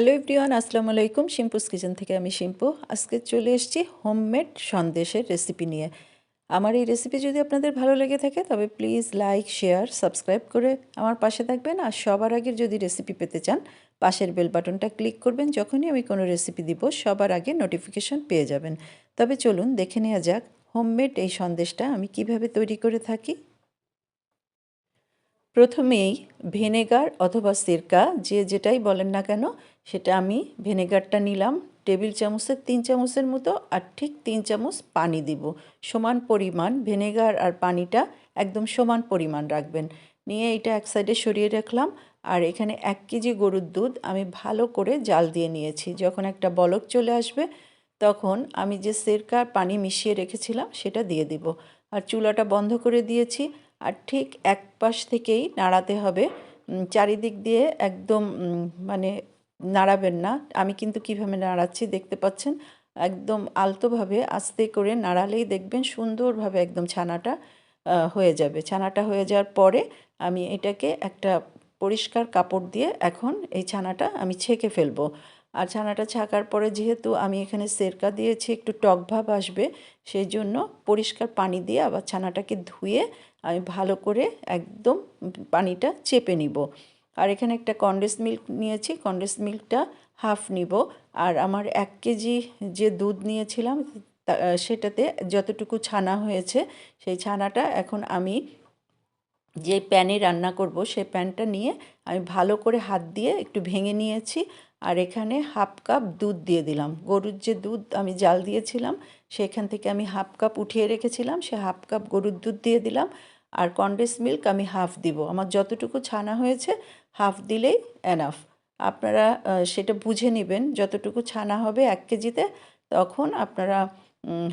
Hello everyone, আসসালামু আলাইকুম। শিম্পুস kitchen থেকে আমি শিম্পু। আজকে চলে এসেছি হোমমেড সন্দেশের রেসিপি নিয়ে। আমার এই রেসিপি যদি আপনাদের ভালো লেগে থাকে তবে প্লিজ লাইক, শেয়ার, সাবস্ক্রাইব করে আমার পাশে থাকবেন। আর সবার আগে যদি রেসিপি পেতে চান পাশের বেল বাটনটা ক্লিক করবেন। যখনই আমি কোনো রেসিপি দিব সবার আগে নোটিফিকেশন পেয়ে যাবেন। তবে চলুন দেখে নেওয়া যাক হোমমেড এই সন্দেশটা আমি কিভাবে তৈরি করে থাকি। প্রথমেই ভিনেগার অথবা সিরকা যে যেটাই বলেন না কেন সেটা আমি ভিনেগারটা নিলাম টেবিল চামচের 3 চামচের মতো, আর ঠিক 3 চামচ পানি দিব। সমান পরিমাণ ভিনেগার আর পানিটা একদম সমান পরিমাণ রাখবেন। নিয়ে এটা এক সাইডে সরিয়ে রাখলাম। আর এখানে 1 কেজি গরুর দুধ আমি ভালো করে জাল দিয়ে নিয়েছি। যখন একটা বলক চলে আসবে তখন আমি যে সিরকা আর পানি মিশিয়ে রেখেছিলাম সেটা দিয়ে দিব। আর চুলাটা বন্ধ করে দিয়েছি। আর ঠিক এক পাশ থেকেই নাড়াতে হবে, চারিদিক দিয়ে একদম মানে নাড়াবেন না। আমি কিন্তু কীভাবে নাড়াচ্ছি দেখতে পাচ্ছেন। একদম আলতোভাবে আস্তে করে নাড়ালেই দেখবেন সুন্দরভাবে একদম ছানাটা হয়ে যাবে। ছানাটা হয়ে যাওয়ার পরে আমি এটাকে একটা পরিষ্কার কাপড় দিয়ে এখন এই ছানাটা আমি ছেঁকে ফেলবো। আর ছানাটা ছাকার পরে যেহেতু আমি এখানে সেরকা দিয়েছি একটু টক ভাব আসবে, সেই জন্য পরিষ্কার পানি দিয়ে আবার ছানাটাকে ধুয়ে আমি ভালো করে একদম পানিটা চেপে নিব। আর এখানে একটা কনডেন্স মিল্ক নিয়েছি, কনডেন্স মিল্কটা হাফ নিব। আর আমার 1 কেজি যে দুধ নিয়েছিলাম সেটাতে যতটুকু ছানা হয়েছে সেই ছানাটা এখন আমি যে প্যানে রান্না করব সেই প্যানটা নিয়ে আমি ভালো করে হাত দিয়ে একটু ভেঙে নিয়েছি। আর এখানে হাফ কাপ দুধ দিয়ে দিলাম। গরুর যে দুধ আমি জাল দিয়েছিলাম সেখান থেকে আমি হাফ কাপ উঠিয়ে রেখেছিলাম, সে হাফ কাপ গরুর দুধ দিয়ে দিলাম। আর কনডেন্স মিল্ক আমি হাফ দিব। আমার যতটুকু ছানা হয়েছে হাফ দিলেই এনাফ। আপনারা সেটা বুঝে নেবেন, যতটুকু ছানা হবে 1 কেজিতে তখন আপনারা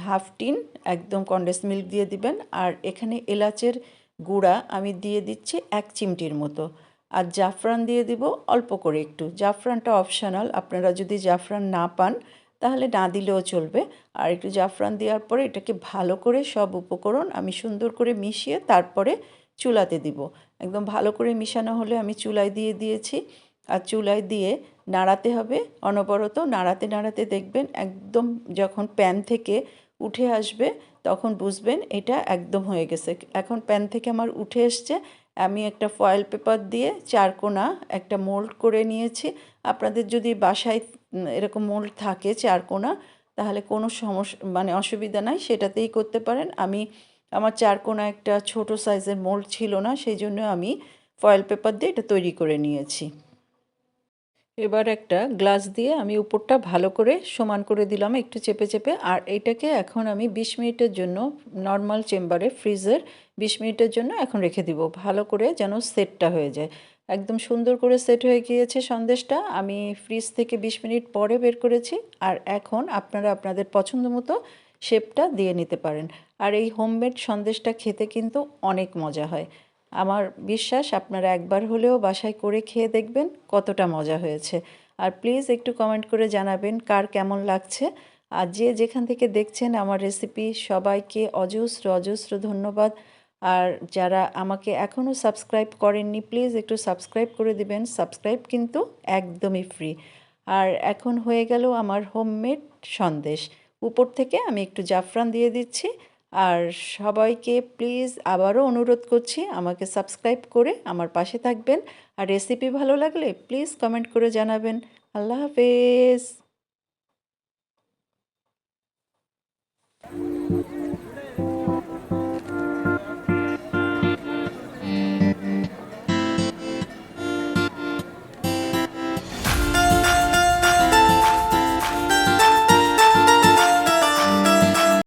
হাফ টিন একদম কনডেন্স মিল্ক দিয়ে দিবেন। আর এখানে এলাচের গুঁড়া আমি দিয়ে দিচ্ছি 1 চিমটির মতো। আর জাফরান দিয়ে দিব অল্প করে একটু। জাফরানটা অপশনাল, আপনারা যদি জাফরান না পান তাহলে না দিলেও চলবে। আর একটু জাফরান দেওয়ার পরে এটাকে ভালো করে সব উপকরণ আমি সুন্দর করে মিশিয়ে তারপরে চুলাতে দিব। একদম ভালো করে মিশানো হলে আমি চুলায় দিয়ে দিয়েছি। আর চুলায় দিয়ে নাড়াতে হবে অনবরত। নাড়াতে নাড়াতে দেখবেন একদম যখন প্যান থেকে উঠে আসবে তখন বুঝবেন এটা একদম হয়ে গেছে। এখন প্যান থেকে আমার উঠে এসছে। আমি একটা ফয়েল পেপার দিয়ে চারকোনা একটা মোল্ড করে নিয়েছি। আপনাদের যদি বাসায় এরকম মোল্ড থাকে চারকোনা তাহলে কোনো সমস্যা মানে অসুবিধা নাই, সেটাতেই করতে পারেন। আমার চারকোনা একটা ছোট সাইজের মোল্ড ছিল না, সেই জন্য আমি ফয়েল পেপার দিয়ে এটা তৈরি করে নিয়েছি। এবার একটা গ্লাস দিয়ে আমি উপরটা ভালো করে সমান করে দিলাম একটু চেপে চেপে। আর এইটাকে এখন আমি 20 মিনিটের জন্য নর্মাল চেম্বারে ফ্রিজের 20 মিনিটের জন্য এখন রেখে দিব, ভালো করে যেন সেটটা হয়ে যায়। একদম সুন্দর করে সেট হয়ে গিয়েছে সন্দেশটা। আমি ফ্রিজ থেকে 20 মিনিট পরে বের করেছি। আর এখন আপনারা আপনাদের পছন্দ মতো শেপটা দিয়ে নিতে পারেন। আর এই হোমমেড সন্দেশটা খেতে কিন্তু অনেক মজা হয়। আমার বিশ্বাস আপনারা একবার হলেও বাসায় করে খেয়ে দেখবেন কতটা মজা হয়েছে। আর প্লিজ একটু কমেন্ট করে জানাবেন কার কেমন লাগছে। আর যে যেখান থেকে দেখছেন আমার রেসিপি সবাইকে অজস্র অজস্র ধন্যবাদ। আর যারা আমাকে এখনও সাবস্ক্রাইব করেননি প্লিজ একটু সাবস্ক্রাইব করে দিবেন। সাবস্ক্রাইব কিন্তু একদমই ফ্রি। আর এখন হয়ে গেল আমার হোমমেড সন্দেশ। উপর থেকে আমি একটু জাফরান দিয়ে দিচ্ছি। আর সবাইকে প্লিজ আবারও অনুরোধ করছি আমাকে সাবস্ক্রাইব করে আমার পাশে থাকবেন। আর রেসিপি ভালো লাগলে প্লিজ কমেন্ট করে জানাবেন। আল্লাহ হাফেজ।